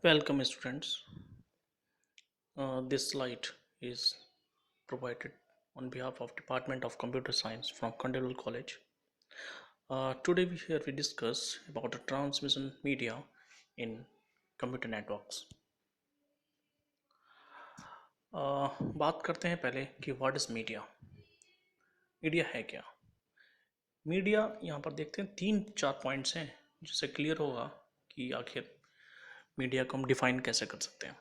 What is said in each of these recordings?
Welcome students. This slide is provided on behalf of Department of Computer Science from Kandalur College. Today we discuss about the transmission media in computer networks. बात करते हैं पहले कि what is media. Media है क्या? Media यहाँ पर देखते हैं 3-4 पॉइंट्स हैं जिससे क्लियर होगा कि आखिर मीडिया को हम डिफाइन कैसे कर सकते हैं।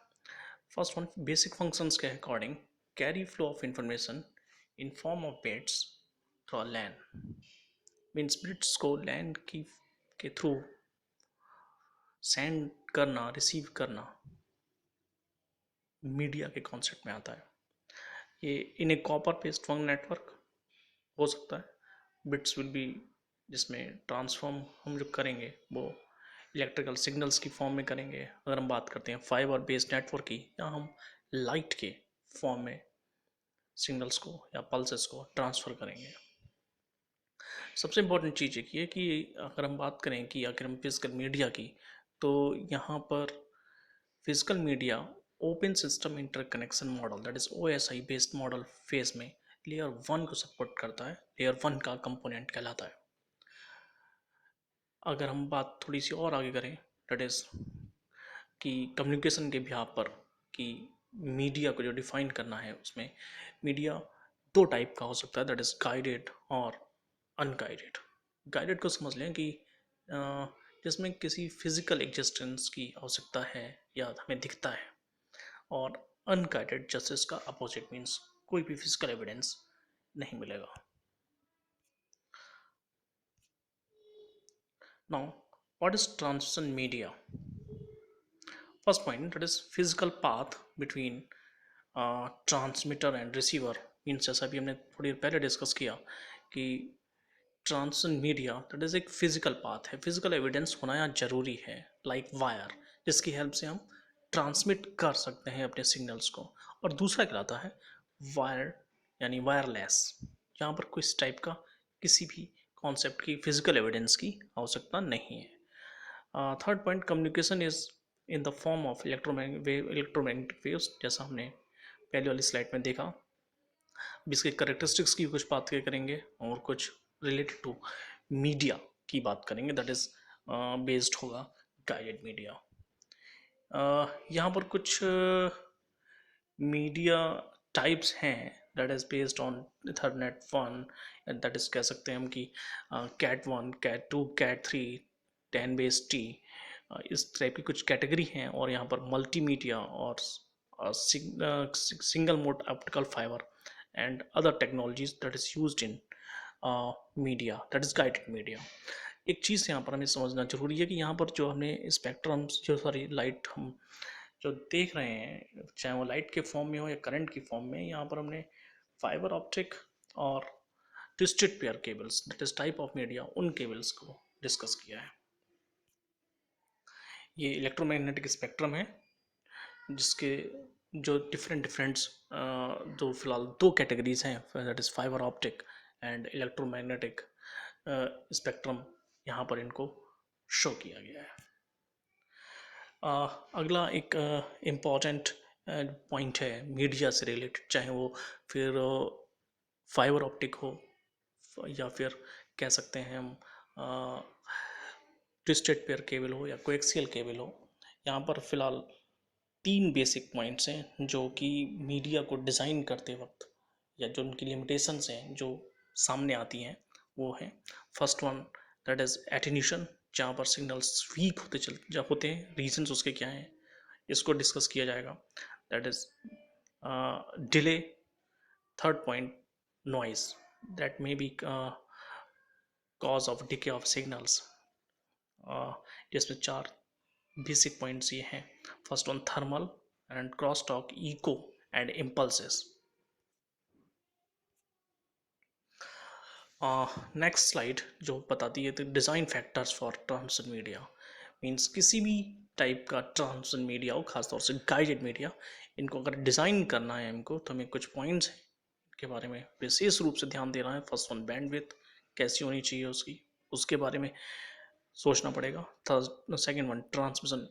फर्स्ट वन, बेसिक फंक्शंस के according carry flow of information in form of bits through a LAN. Means bits को लैन की के थ्रू सेंड करना, रिसीव करना मीडिया के कॉन्सेप्ट में आता है। ये इन ए कॉपर बेस्ड फंक नेटवर्क हो सकता है। बिट्स विल बी जिसमें ट्रांसफॉर्म हम जो करेंगे वो इलेक्ट्रिकल सिग्नल्स की फॉर्म में करेंगे। अगर हम बात करते हैं फाइबर बेस्ड नेटवर्क की, या हम लाइट के फॉर्म में सिग्नल्स को या पल्सेस को ट्रांसफ़र करेंगे। सबसे इम्पोर्टेंट चीज़ एक ये कि अगर हम बात करें कि अगर हम फिजिकल मीडिया की, तो यहाँ पर physical media open system interconnection model that is OSI based model phase में लेयर 1 को सपोर्ट करता है। लेयर 1 का कंपोनेंट कहलाता है। अगर हम बात थोड़ी सी और आगे करें, दैट इज़ कि कम्युनिकेशन के बिहाफ पर कि मीडिया को जो डिफाइन करना है, उसमें मीडिया दो टाइप का हो सकता है, दैट इज़ गाइडेड और अनगाइडेड। गाइडेड को समझ लें कि जिसमें किसी फिजिकल एग्जिस्टेंस की आवश्यकता है या हमें दिखता है, और अनगाइडेड जस्ट इसका अपोजिट, मीन्स कोई भी फिजिकल एविडेंस नहीं मिलेगा। Now what is transmission media? First point, that is physical path between transmitter and receiver. Means जैसा भी हमने थोड़ी देर पहले डिस्कस किया कि ट्रांसमिशन मीडिया दैट इज़ एक फिजिकल पाथ है, फिजिकल एविडेंस होना यहाँ जरूरी है, लाइक वायर, जिसकी हेल्प से हम ट्रांसमिट कर सकते हैं अपने सिग्नल्स को। और दूसरा कहलाता है वायर यानी वायरलेस, जहाँ पर कोई इस टाइप का किसी भी कॉन्सेप्ट की फिजिकल एविडेंस की आवश्यकता नहीं है। Third point, communication is in the form of electromagnetic waves, जैसा हमने पहले वाली स्लाइड में देखा। अब इसके करेक्टरिस्टिक्स की कुछ बात करेंगे और कुछ रिलेटेड टू मीडिया की बात करेंगे, दैट इज बेस्ड होगा गाइडेड मीडिया। यहाँ पर कुछ मीडिया टाइप्स हैं that is based on ethernet 1, that is कह सकते हैं हम कि cat 1, cat 2, cat 3, 10 base T, इस टाइप की कुछ कैटेगरी हैं। और यहाँ पर मल्टीमीडिया और single mode optical fibre and other technologies that is used in media, that is guided media। एक चीज़ यहाँ पर हमें समझना जरूरी है कि यहाँ पर जो हमने स्पेक्ट्रम जो सारी लाइट हम जो देख रहे हैं, चाहे वो लाइट के फॉर्म में हो या करंट की फॉर्म में, यहाँ पर हमने फाइबर ऑप्टिक और twisted pair cables that is type of media, उन केबल्स को डिस्कस किया है। ये इलेक्ट्रोमैग्नेटिक स्पेक्ट्रम है जिसके जो डिफरेंट जो फिलहाल दो कैटेगरीज हैं, that is fibre optic and electromagnetic spectrum, यहाँ पर इनको शो किया गया है। अगला एक इम्पॉर्टेंट पॉइंट है मीडिया से रिलेटेड, चाहे वो फिर फाइबर ऑप्टिक हो या फिर कह सकते हैं हम ट्विस्टेड पेयर केबल हो या कोएक्सियल केबल हो। यहाँ पर फिलहाल 3 बेसिक पॉइंट्स हैं जो कि मीडिया को डिज़ाइन करते वक्त या जो उनकी लिमिटेशंस हैं जो सामने आती हैं वो हैं। First one, that is attenuation, जहाँ पर सिग्नल्स वीक होते हैं, रीजंस उसके क्या हैं इसको डिस्कस किया जाएगा। That is delay. Third point, noise, that may be cause of decay of signals. जिसमें 4 बेसिक पॉइंट्स ये हैं। First one, thermal and cross talk, echo and impulses. Next slide जो बताती है तो design factors for transmission media. Means किसी भी type का ट्रांसमिशन मीडिया हो, खासतौर से गाइडेड मीडिया, इनको अगर डिज़ाइन करना है हमको तो हमें कुछ पॉइंट्स हैं के बारे में विशेष रूप से ध्यान देना है। फर्स्ट वन, बैंडविड्थ कैसी होनी चाहिए उसके बारे में सोचना पड़ेगा। थर्ड, सेकेंड वन, ट्रांसमिशन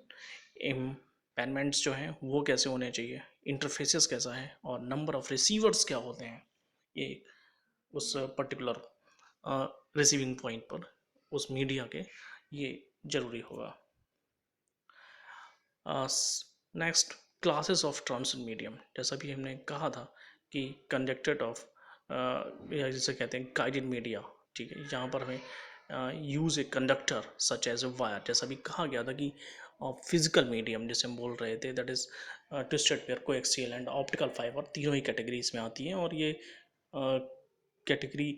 पेनमेंट्स जो हैं वो कैसे होने चाहिए, इंटरफेसेस कैसा है, और नंबर ऑफ रिसीवर्स क्या होते हैं, ये उस पर्टिकुलर रिसीविंग पॉइंट पर उस मीडिया के, ये जरूरी होगा। Next, classes of transmit medium, जैसा भी हमने कहा था कि कंडक्टेड ऑफ, या जिसे कहते हैं गाइडेड मीडिया, ठीक है, यहाँ पर हमें use a conductor such as a wire, जैसा भी कहा गया था कि फिजिकल मीडियम जैसे हम बोल रहे थे, that is twisted pair, coaxial and optical fibre, तीनों ही कैटेगरीज में आती हैं, और ये category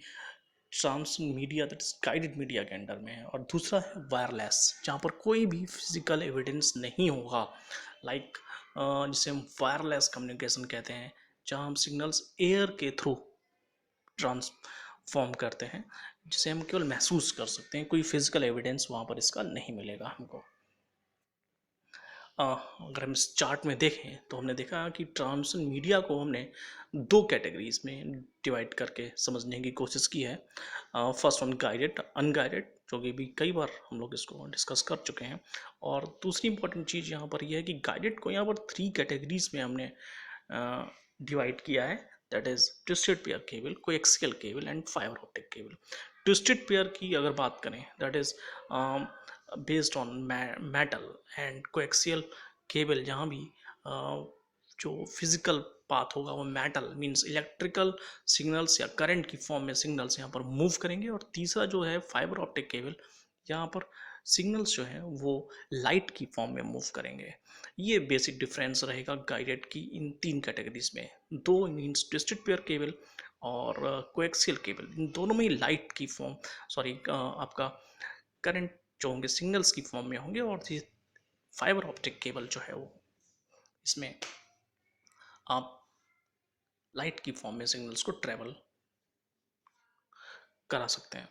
trans media, that is guided media के अंडर में है। और दूसरा है वायरलेस, जहाँ पर कोई भी फिजिकल एविडेंस नहीं होगा, लाइक जिसे हम वायरलेस कम्युनिकेशन कहते हैं, जहाँ हम सिग्नल्स एयर के थ्रू ट्रांसफॉर्म करते हैं, जिसे हम केवल महसूस कर सकते हैं, कोई फिजिकल एविडेंस वहाँ पर इसका नहीं मिलेगा हमको। अगर हम इस चार्ट में देखें तो हमने देखा कि ट्रांसमिशन मीडिया को हमने दो कैटेगरीज में डिवाइड करके समझने की कोशिश की है। फर्स्ट वन गाइडेड, अनगाइडेड, जो कि भी कई बार हम लोग इसको डिस्कस कर चुके हैं। और दूसरी इंपॉर्टेंट चीज़ यहाँ पर यह है कि गाइडेड को यहाँ पर थ्री कैटेगरीज में हमने डिवाइड किया है, that is twisted pair cable, coaxial cable and fibre optic cable. Twisted pair की अगर बात करें, that is based on metal, and coaxial cable जहाँ भी जो फिजिकल पाथ होगा वो मेटल मींस इलेक्ट्रिकल सिग्नल्स या करंट की फॉर्म में सिग्नल्स यहाँ पर मूव करेंगे। और तीसरा जो है फाइबर ऑप्टिक केबल, यहाँ पर सिग्नल्स जो है वो लाइट की फॉर्म में मूव करेंगे। ये बेसिक डिफरेंस रहेगा गाइडेड की इन तीन कैटेगरीज में। दो मींस ट्विस्टेड पेयर केबल और कोएक्सियल केबल, इन दोनों में ही लाइट की फॉर्म, सॉरी आपका करंट जो होंगे सिग्नल्स की फॉर्म में होंगे, और ये फाइबर ऑप्टिक केबल जो है वो इसमें आप लाइट की फॉर्म में सिग्नल्स को ट्रेवल करा सकते हैं।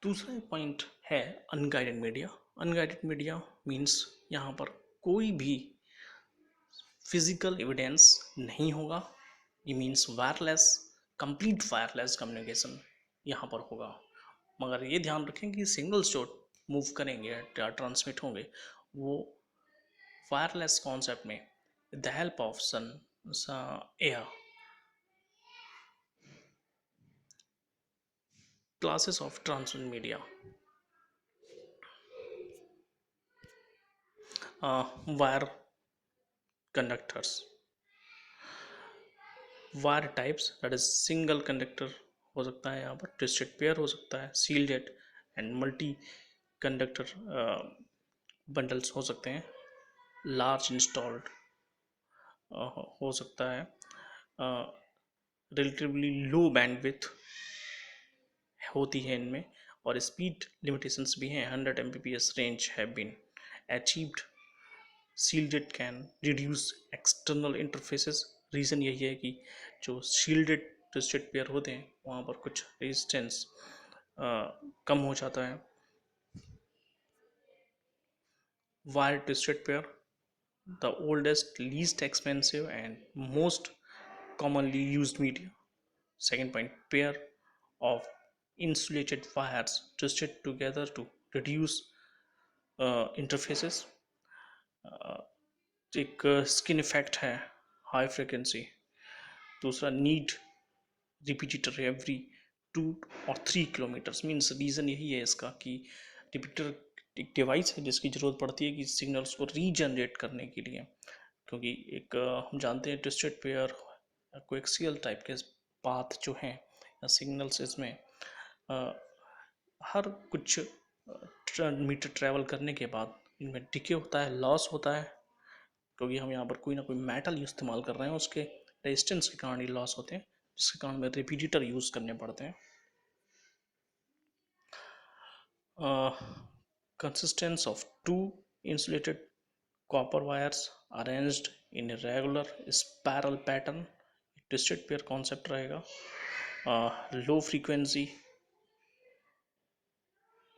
दूसरा पॉइंट है unguided media. Unguided media means यहाँ पर कोई भी फिजिकल एविडेंस नहीं होगा, ये means wireless, complete wireless communication यहाँ पर होगा। मगर ये ध्यान रखें कि सिग्नल्स जो मूव करेंगे या ट्रांसमिट होंगे वो वायरलेस कॉन्सेप्ट में with the help of sun air. Classes of transmit media, wire conductors, wire types, that is single conductor हो सकता है, यहाँ पर ट्विस्टेड पेयर हो सकता है, shielded and multi conductor bundles हो सकते हैं, लार्ज इंस्टॉल्ड हो सकता है, रिलेटिवली लो बैंडविड्थ होती है इनमें, और स्पीड लिमिटेशंस भी हैं, 100 Mbps range have been achieved. Shielded can reduce external interfaces, reason यही है कि जो शील्डेड ट्विस्टेड पेयर होते हैं वहाँ पर कुछ रेजिस्टेंस कम हो जाता है। Wire twisted pair, the oldest, least expensive and most commonly used medium. Second point, pair of insulated wires twisted together to reduce interfaces. Uh, एक स्किन इफेक्ट है, हाई फ्रिक्वेंसी। दूसरा, need repeater every 2 or 3 kilometres, means reason यही है इसका कि repeater एक device है जिसकी ज़रूरत पड़ती है कि सिग्नल्स को रीजनरेट करने के लिए, क्योंकि एक हम जानते हैं ट्विस्टेड पेयर कोएक्सियल टाइप के पाथ जो हैं या सिग्नल्स, इसमें हर कुछ मीटर ट्रैवल करने के बाद इनमें डिके होता है, लॉस होता है, क्योंकि हम यहाँ पर कोई ना कोई मेटल इस्तेमाल कर रहे हैं, उसके रेजिस्टेंस के कारण ये लॉस होते हैं, जिसके कारण हमें रिपीटर यूज़ करने पड़ते हैं। Consistence of two insulated copper wires arranged in a regular spiral pattern, twisted pair concept रहेगा। low frequency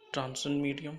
transmission medium,